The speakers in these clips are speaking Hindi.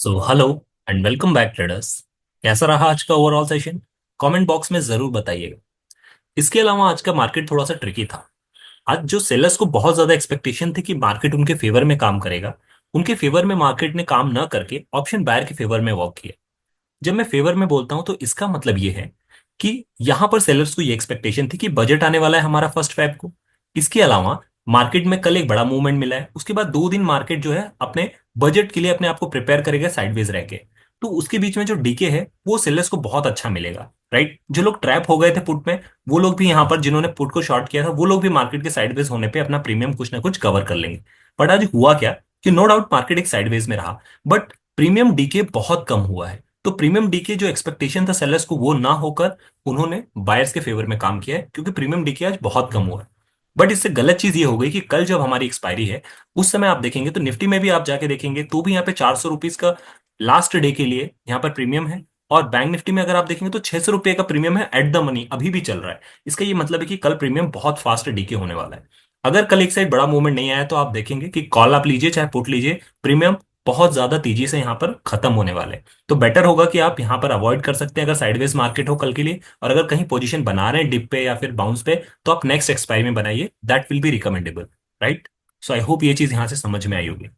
So hello and welcome back traders. कैसा रहा आज का ओवरऑल सेशन? कमेंट बॉक्स में जरूर बताइएगा। इसके अलावा आज का मार्केट थोड़ा सा ट्रिकी था। आज जो सेलर्स को बहुत ज्यादा एक्सपेक्टेशन थी कि मार्केट उनके फेवर में काम करेगा, उनके फेवर में मार्केट ने काम न करके ऑप्शन बायर के फेवर में वॉक किया। जब मैं फेवर में बोलता हूं तो इसका मतलब ये है कि यहां पर सेलर्स को ये एक्सपेक्टेशन थी कि बजट आने वाला है हमारा फर्स्ट फेब को। इसके अलावा मार्केट में कल एक बड़ा मूवमेंट मिला है, उसके बाद 2 दिन मार्केट जो है अपने बजट के लिए अपने आप को प्रिपेयर करेगा साइडवेज रह के। तो उसके बीच में जो डीके है वो सेलर्स को बहुत अच्छा मिलेगा, राइट। जो लोग ट्रैप हो गए थे पुट में, वो लोग भी यहाँ पर जिन्होंने पुट को शॉर्ट किया था, वो लोग भी मार्केट के साइडवेज होने पे अपना प्रीमियम कुछ ना कुछ कवर कर लेंगे। बट आज हुआ क्या कि नो डाउट मार्केट एक साइडवेज में रहा, बट प्रीमियम डीके बहुत कम हुआ है। तो प्रीमियम डीके जो एक्सपेक्टेशन था सेलर्स को वो ना होकर उन्होंने बायर्स के फेवर में काम किया है, क्योंकि प्रीमियम डीके आज बहुत कम हुआ है। बट इससे गलत चीज ये हो गई कि कल जब हमारी एक्सपायरी है उस समय आप देखेंगे तो निफ्टी में भी आप जाके देखेंगे तो भी यहाँ पे 400 रुपीज का लास्ट डे के लिए यहाँ पर प्रीमियम है। और बैंक निफ्टी में अगर आप देखेंगे तो 600 रुपये का प्रीमियम है एट द मनी, अभी भी चल रहा है। इसका ये मतलब है कि कल प्रीमियम बहुत फास्ट डीके होने वाला है। अगर कल एक साइड बड़ा मूवमेंट नहीं आया तो आप देखेंगे कि कॉल आप लीजिए चाहे पुट लीजिए, प्रीमियम बहुत ज्यादा तेजी से यहाँ पर खत्म होने वाले हैं। तो बेटर होगा कि आप यहाँ पर अवॉइड कर सकते हैं अगर साइडवेज मार्केट हो कल के लिए। और अगर कहीं पोजीशन बना रहे हैं डिप पे या फिर बाउंस पे, तो आप नेक्स्ट एक्सपायरी में बनाइए, that will be recommendable, right. So I hope ये चीज यहाँ से समझ में आई होगी।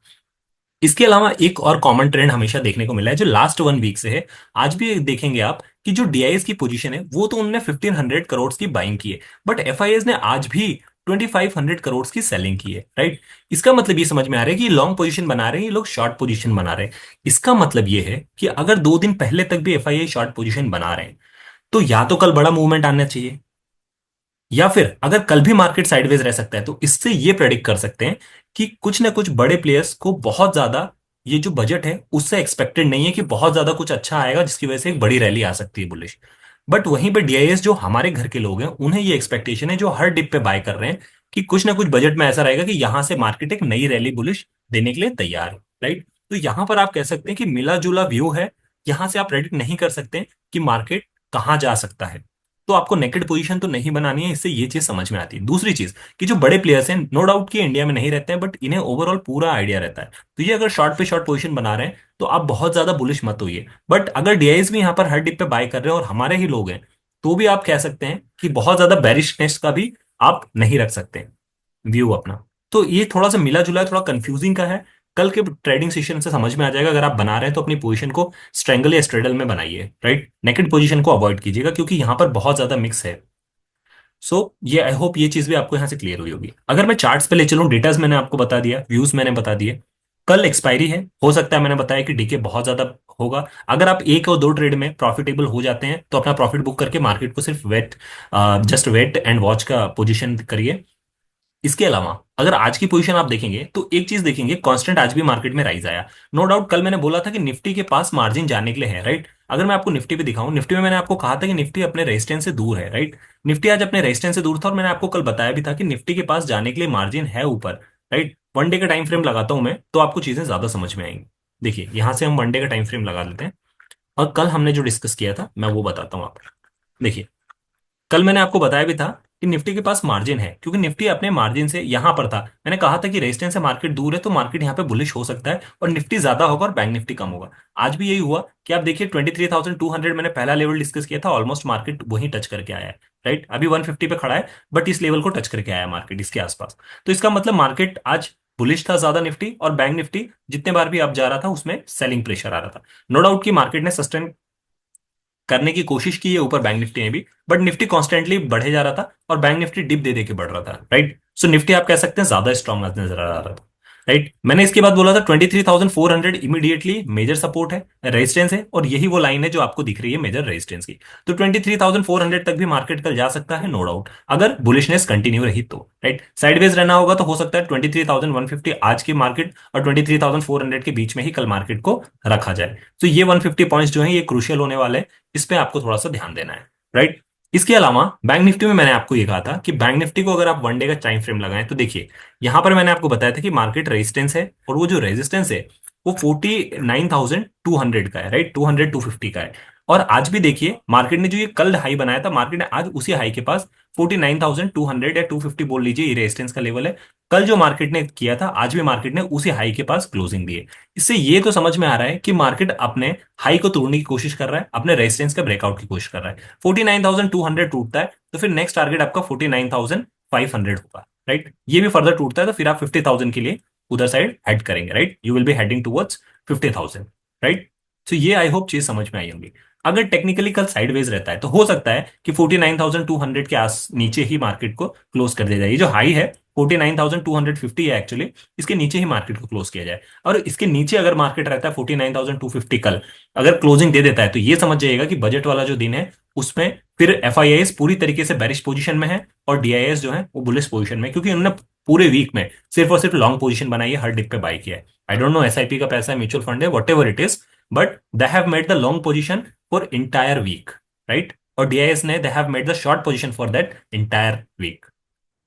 इसके अलावा एक और कॉमन ट्रेंड हमेशा देखने को मिला है जो लास्ट 1 वीक से है। आज भी देखेंगे आप कि जो डीआईएस की पोजीशन है वो तो उन्होंने 1500 करोड़ की बाइंग की है, बट एफआईएस ने आज भी 2500 करोड़ की सेलिंग की है, राइट। इसका मतलब ये समझ में आ रहा है कि लॉन्ग पोजीशन बना रहे हैं, ये लोग शॉर्ट पोजीशन बना रहे हैं। इसका मतलब ये है कि अगर 2 दिन पहले तक भी एफआईए शॉर्ट पोजीशन बना रहे हैं तो या तो कल बड़ा मूवमेंट आना चाहिए, या फिर अगर कल भी मार्केट साइडवेज रह सकता है तो इससे ये प्रेडिक्ट कर सकते हैं कि कुछ ना कुछ बड़े प्लेयर्स को बहुत ज्यादा ये जो बजट है उससे एक्सपेक्टेड नहीं है कि बहुत ज्यादा कुछ अच्छा आएगा जिसकी वजह से एक बड़ी रैली आ सकती है बुलिश। बट वहीं पे डीआईएस जो हमारे घर के लोग हैं उन्हें ये एक्सपेक्टेशन है, जो हर डिप पे बाय कर रहे हैं, कि कुछ ना कुछ बजट में ऐसा रहेगा कि यहां से मार्केट एक नई रैली बुलिश देने के लिए तैयार है, राइट। तो यहां पर आप कह सकते हैं कि मिला जुला व्यू है। यहां से आप प्रेडिक्ट नहीं कर सकते कि मार्केट कहाँ जा सकता है। तो आपको नेकेड पोजीशन तो नहीं बनानी है, इससे ये चीज समझ में आती है। दूसरी चीज कि जो बड़े प्लेयर्स हैं नो डाउट कि इंडिया में नहीं रहते हैं, बट इन्हें ओवरऑल पूरा आइडिया रहता है। तो ये अगर शॉर्ट पे शॉर्ट पोजीशन बना रहे हैं तो आप बहुत ज्यादा बुलिश मत होइए। बट अगर डीआईएस भी यहाँ पर हर डिप पे बाय कर रहे हैं और हमारे ही लोग हैं, तो भी आप कह सकते हैं कि बहुत ज्यादा बेरिशनेस का भी आप नहीं रख सकते व्यू अपना। तो ये थोड़ा सा मिला जुला है, थोड़ा कंफ्यूजिंग का है। कल के ट्रेडिंग सेशन से समझ में आ जाएगा। अगर आप बना रहे हैं तो अपनी पोजीशन को स्ट्रेंगल या स्ट्रेडल में बनाइए, राइट। नेकेड पोजीशन को अवॉइड कीजिएगा क्योंकि यहाँ पर बहुत ज्यादा मिक्स है। सो ये आई होप ये चीज भी आपको यहाँ से क्लियर हुई होगी। अगर मैं चार्ट्स पे ले चलूं, डेटाज मैंने आपको बता दिया, व्यूज मैंने बता दिए। कल एक्सपायरी है, हो सकता है मैंने बताया कि डीके बहुत ज्यादा होगा। अगर आप 1 और 2 ट्रेड में प्रॉफिटेबल हो जाते हैं तो अपना प्रॉफिट बुक करके मार्केट को सिर्फ wait, just wait and watch का पोजीशन करिए। इसके अलावा अगर आज की पोजीशन आप देखेंगे तो एक चीज देखेंगे, कांस्टेंट आज भी मार्केट में राइज आया। नो डाउट कल मैंने बोला था कि निफ्टी के पास मार्जिन जाने के लिए है, राइट। अगर मैं आपको निफ्टी पे दिखाऊं, निफ्टी में मैंने आपको कहा था कि निफ्टी अपने रेजिस्टेंस से दूर है, राइट। निफ्टी आज अपने रेजिस्टेंस से दूर था और मैंने आपको कल बताया भी था कि निफ्टी के पास जाने के लिए मार्जिन है ऊपर, राइट। 1 डे का टाइम फ्रेम लगाता हूं मैं तो आपको चीजें ज्यादा समझ में आएंगी। देखिए यहां से हम 1 डे का टाइम फ्रेम लगा लेते हैं और कल हमने जो डिस्कस किया था मैं वो बताता हूँ आपको। देखिए कल मैंने आपको बताया भी था कि निफ्टी के पास मार्जिन है, क्योंकि निफ्टी अपने मार्जिन से यहां पर था। मैंने कहा था कि रेजिस्टेंस से मार्केट दूर है तो मार्केट यहाँ पे बुलिश हो सकता है और निफ्टी ज्यादा होगा और बैंक निफ्टी कम होगा। आज भी यही हुआ कि आप देखिए 23,200 मैंने पहला लेवल डिस्कस किया था, ऑलमोस्ट मार्केट वहीं टच करके आया है, राइट। अभी 150 पे खड़ा है बट इस लेवल को टच करके आया मार्केट इसके आसपास। तो इसका मतलब मार्केट आज बुलिश था ज्यादा निफ्टी, और बैंक निफ्टी जितने बार भी अप जा रहा था उसमें सेलिंग प्रेशर आ रहा था। नो डाउट कि मार्केट ने सस्टेन करने की कोशिश की है ऊपर बैंक निफ्टी ने भी, बट निफ्टी कॉन्स्टेंटली बढ़े जा रहा था और बैंक निफ्टी डिप दे दे के बढ़ रहा था, राइट। सो निफ्टी आप कह सकते हैं ज्यादा स्ट्रांग नजर आ रहा था, राइट। मैंने इसके बाद बोला था 23,400 इमीडिएटली मेजर सपोर्ट है, रेजिस्टेंस है, और यही वो लाइन है जो आपको दिख रही है मेजर रेजिस्टेंस की। तो 23,400 तक भी मार्केट कल जा सकता है, नो डाउट, अगर बुलिशनेस कंटिन्यू रही तो, राइट। साइडवेज रहना होगा तो हो सकता है 23,150 आज की मार्केट और 23,400 के बीच में ही कल मार्केट को रखा जाए। तो ये 150 पॉइंट्स जो है ये क्रूशियल होने वाले हैं, इस पे आपको थोड़ा सा ध्यान देना है, राइट। इसके अलावा बैंक निफ्टी में मैंने आपको ये कहा था कि बैंक निफ्टी को अगर आप 1 डे का टाइम फ्रेम लगाएं तो देखिए यहां पर मैंने आपको बताया था कि मार्केट रेजिस्टेंस है, और वो जो रेजिस्टेंस है वो 49,200 का है, राइट। 200 250 का है। और आज भी देखिए मार्केट ने जो ये कल हाई बनाया था, मार्केट ने आज उसी हाई के पास 49,200 या 250 बोल लीजिए, ये रेजिस्टेंस का लेवल है। कल जो मार्केट ने किया था, आज भी मार्केट ने उसी हाई के पास क्लोजिंग दी है। इससे ये तो समझ में आ रहा है कि मार्केट अपने हाई को तोड़ने की कोशिश कर रहा है, अपने रेजिस्टेंस का ब्रेकआउट की कोशिश कर रहा है। 49,200 टूटता है तो फिर नेक्स्ट टारगेट आपका 49,500 होगा, राइट। ये भी फर्दर टूटता है तो फिर आप 50,000 के लिए उधर साइड हेड करेंगे, right. You will be heading towards 50,000, right. तो ये आई होप चीज समझ में आई होंगी। अगर टेक्निकली कल साइडवेज रहता है तो हो सकता है कि 49,200 के आस नीचे ही मार्केट को क्लोज कर दिया जाए। ये जो हाई है 49,250 है एक्चुअली, इसके नीचे ही मार्केट को क्लोज किया जाए। और इसके नीचे अगर मार्केट रहता है 49,250 कल अगर क्लोजिंग दे देता है, तो ये समझ जाइएगा कि बजट वाला जो दिन है उसमें फिर एफआईआईएस पूरी तरीके से बेरिश पोजीशन में है और डीआईएस जो है वो बुलिश पोजीशन में है, क्योंकि उन्होंने पूरे वीक में सिर्फ और सिर्फ लॉन्ग पोजीशन बनाई है, हर डिप पे बाई किया है। आई डोंट नो एसआईपी का पैसा है, म्यूचुअल फंड है, whatever it is, but they have made the long position for entire week, right. और डीआईएस ने they have made the short position for that entire week.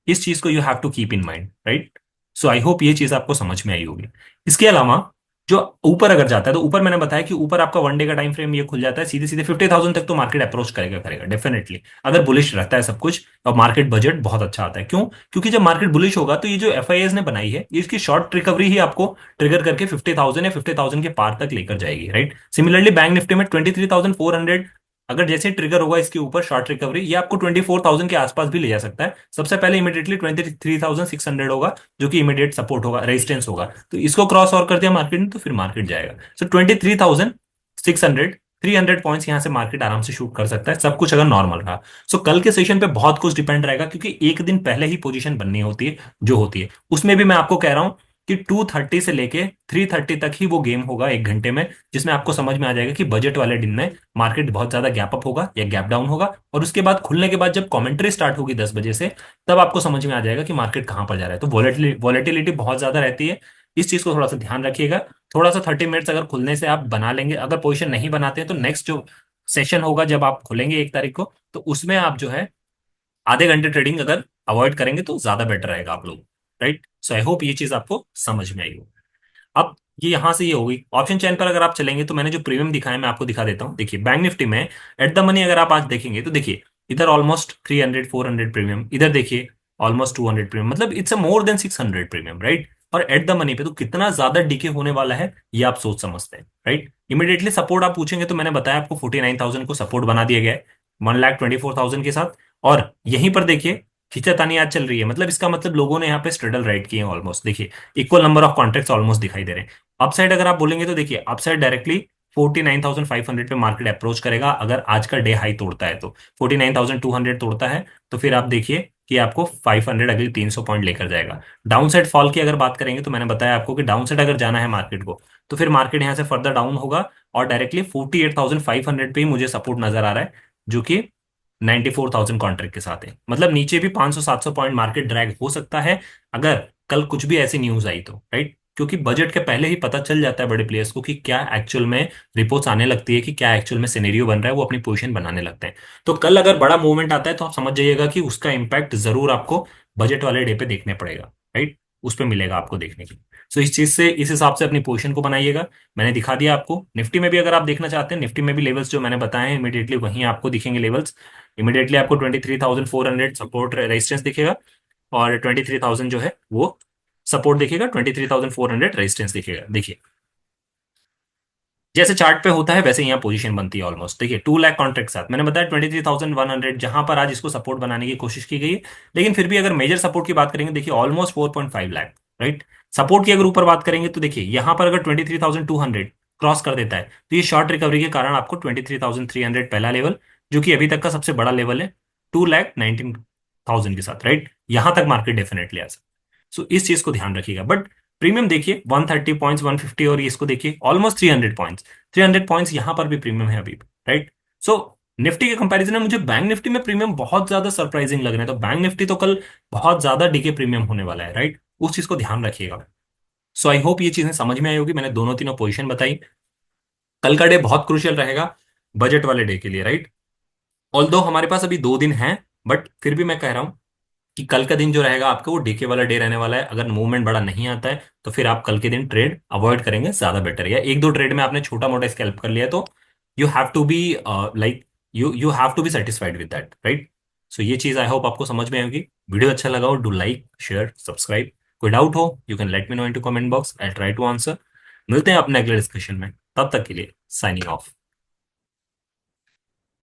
इस चीज को you have to keep in mind, right. So I hope ये चीज आपको समझ में आई होगी। इसके अलावा जो ऊपर अगर जाता है तो ऊपर मैंने बताया कि ऊपर आपका वन डे का टाइम फ्रेम ये खुल जाता है, सीधे सीधे 50,000 तक तो मार्केट अप्रोच करेगा करेगा डेफिनेटली, अगर बुलिश रहता है सब कुछ और मार्केट बजट बहुत अच्छा आता है। क्यों? क्योंकि जब मार्केट बुलिश होगा तो ये जो एफआईएस ने बनाई है ये इसकी शॉर्ट रिकवरी ही आपको ट्रिगर करके 50,000 या 50,000 के पार तक लेकर जाएगी, राइट। सिमिलरली बैंक निफ्टी में 23,400 अगर जैसे ट्रिगर होगा इसके ऊपर शॉर्ट रिकवरी, ये आपको 24,000 के आसपास भी ले जा सकता है। सबसे पहले इमीडिएटली 23,600 होगा जो कि इमीडिएट सपोर्ट होगा, रेजिस्टेंस होगा, तो इसको क्रॉस और कर दिया मार्केट ने तो फिर मार्केट जाएगा। सो 23,600 300 पॉइंट्स यहां से मार्केट आराम से शूट कर सकता है, सब कुछ अगर नॉर्मल रहा। सो कल के सेशन पे बहुत कुछ डिपेंड रहेगा, क्योंकि एक दिन पहले ही पोजीशन बननी होती है जो होती है। उसमें भी मैं आपको कह रहा हूं कि 2:30 से लेके 3:30 तक ही वो गेम होगा, एक घंटे में, जिसमें आपको समझ में आ जाएगा कि बजट वाले दिन में मार्केट बहुत ज्यादा गैप अप होगा या गैप डाउन होगा। और उसके बाद खुलने के बाद जब कमेंट्री स्टार्ट होगी 10 बजे से, तब आपको समझ में आ जाएगा कि मार्केट कहां पर जा रहा है। तो वॉलेटिलिटी बहुत ज्यादा रहती है, इस चीज को थोड़ा सा ध्यान रखिएगा। थोड़ा सा 30 मिनट्स अगर खुलने से आप बना लेंगे, अगर पोजिशन नहीं बनाते हैं तो नेक्स्ट जो सेशन होगा जब आप खुलेंगे 1 तारीख को, तो उसमें आप जो है आधे घंटे ट्रेडिंग अगर अवॉइड करेंगे तो ज्यादा बेटर रहेगा आप लोग, राइट। सो आई होप ये चीज आपको समझ में आई हो। अब ये यहां से ये होगी ऑप्शन चैन पर अगर आप चलेंगे तो मैंने जो प्रीमियम दिखाया मैं आपको दिखा देता हूं। देखिए बैंक निफ्टी में एट द मनी अगर आप आज देखेंगे तो देखिए इधर ऑलमोस्ट 300 400 प्रीमियम, इधर देखिए ऑलमोस्ट 200 प्रीमियम, मतलब it's a more than 600 premium, right. और एट द मनी पे तो कितना ज्यादा डीके होने वाला है ये आप सोच समझते हैं, राइट। इमीडिएटली सपोर्ट आप पूछेंगे तो मैंने बताया आपको 49,000 को सपोर्ट बना दिया गया है 1,24,000 के साथ। और यहीं पर देखिए खींचातानी आज चल रही है, मतलब इसका मतलब लोगों ने यहाँ पे स्ट्रेडल राइट किए हैं ऑलमोस्ट, देखिए equal number of contracts almost दिखाई दे रहे हैं। अपसाइड अगर आप बोलेंगे तो देखिए अपसाइड डायरेक्टली 49,500 पे मार्केट अप्रोच करेगा अगर आज का डे हाई तोड़ता है तो। 49,200 तोड़ता है तो फिर आप देखिए कि आपको 500 अगली 300 पॉइंट लेकर जाएगा। डाउन साइड फॉल की अगर बात करेंगे तो मैंने बताया आपको कि डाउन साइड अगर जाना है मार्केट को तो फिर मार्केट यहाँ से फर्दर डाउन होगा और डायरेक्टली 48,500 पे ही मुझे सपोर्ट नजर आ रहा है, जो कि 94,000 कॉन्ट्रैक्ट के साथ है। मतलब नीचे भी 500 700 पॉइंट मार्केट ड्रैग हो सकता है अगर कल कुछ भी ऐसी न्यूज आई तो, राइट। क्योंकि बजट के पहले ही पता चल जाता है बड़े प्लेयर्स को कि क्या एक्चुअल में रिपोर्ट्स आने लगती है, कि क्या एक्चुअल में सिनेरियो बन रहा है, वो अपनी पोजीशन बनाने लगते हैं। तो कल अगर बड़ा मूवमेंट आता है तो आप समझ जाइएगा कि उसका इम्पैक्ट जरूर आपको बजट वाले डे पे देखने पड़ेगा, राइट। उस पर मिलेगा आपको देखने की। सो इस चीज से इस हिसाब से अपनी पोजीशन को बनाइएगा। मैंने दिखा दिया आपको। निफ्टी में भी अगर आप देखना चाहते हैं, निफ्टी में भी लेवल्स जो मैंने बताए हैं इमीडिएटली वहीं आपको दिखेंगे लेवल्स। इमीडिएटली आपको 23,400 सपोर्ट रेजिस्टेंस दिखेगा और 23,000 जो है वो सपोर्ट दिखेगा, 23,400 रेजिस्टेंस दिखेगा। देखिए जैसे चार्ट पे होता है वैसे यहाँ पोजीशन बनती है ऑलमोस्ट। देखिए 2 लाख कॉन्ट्रैक्ट साथ मैंने बताया 23,100 जहां पर आज इसको सपोर्ट बनाने की कोशिश की गई है। लेकिन फिर भी अगर मेजर सपोर्ट की बात करेंगे देखिए ऑलमोस्ट 4.5 लाख, राइट। सपोर्ट की अगर ऊपर बात करेंगे तो देखिए यहाँ पर अगर 23,200 क्रॉस कर देता है तो ये शॉर्ट रिकवरी के कारण आपको 23,300 पहला लेवल, जो कि अभी तक का सबसे बड़ा लेवल है, 2,19,000 के साथ, राइट। यहां तक मार्केट डेफिनेटली आ सकता है। सो इस चीज को ध्यान रखिएगा। बट प्रीमियम देखिए 130 पॉइंट्स 150 और इसको देखिए ऑलमोस्ट 300 पॉइंट्स, 300 पॉइंट्स यहां पर भी प्रीमियम है अभी, राइट। सो निफ्टी के कंपैरिजन में मुझे बैंक निफ्टी में प्रीमियम बहुत ज्यादा सरप्राइजिंग लग रहे हैं, तो बैंक निफ्टी तो कल बहुत ज्यादा डीके प्रीमियम होने वाला है, राइट। उस चीज को ध्यान रखिएगा। सो आई होप ये चीजें समझ में आई होगी। मैंने दोनों तीनों पोजीशन बताई। कल का डे बहुत क्रूशियल रहेगा बजट वाले डे के लिए, राइट। ऑल्दो हमारे पास अभी 2 दिन हैं, बट फिर भी मैं कह रहा हूं कि कल का दिन जो रहेगा आपका वो डीके वाला डे रहने वाला है। अगर मूवमेंट बड़ा नहीं आता है तो फिर आप कल के दिन ट्रेड अवॉइड करेंगे ज्यादा बेटर, या एक दो ट्रेड में आपने छोटा मोटा स्कैल्प कर लिया तो you have to be like you you have to be satisfied with that, right. So ये चीज आई होप आपको समझ में आएगी। वीडियो अच्छा लगा हो डू लाइक शेयर सब्सक्राइब। कोई डाउट हो you can let me know in to comment box, I try to answer. मिलते हैं अपने अगले डिस्कशन में, तब तक के लिए साइनिंग ऑफ।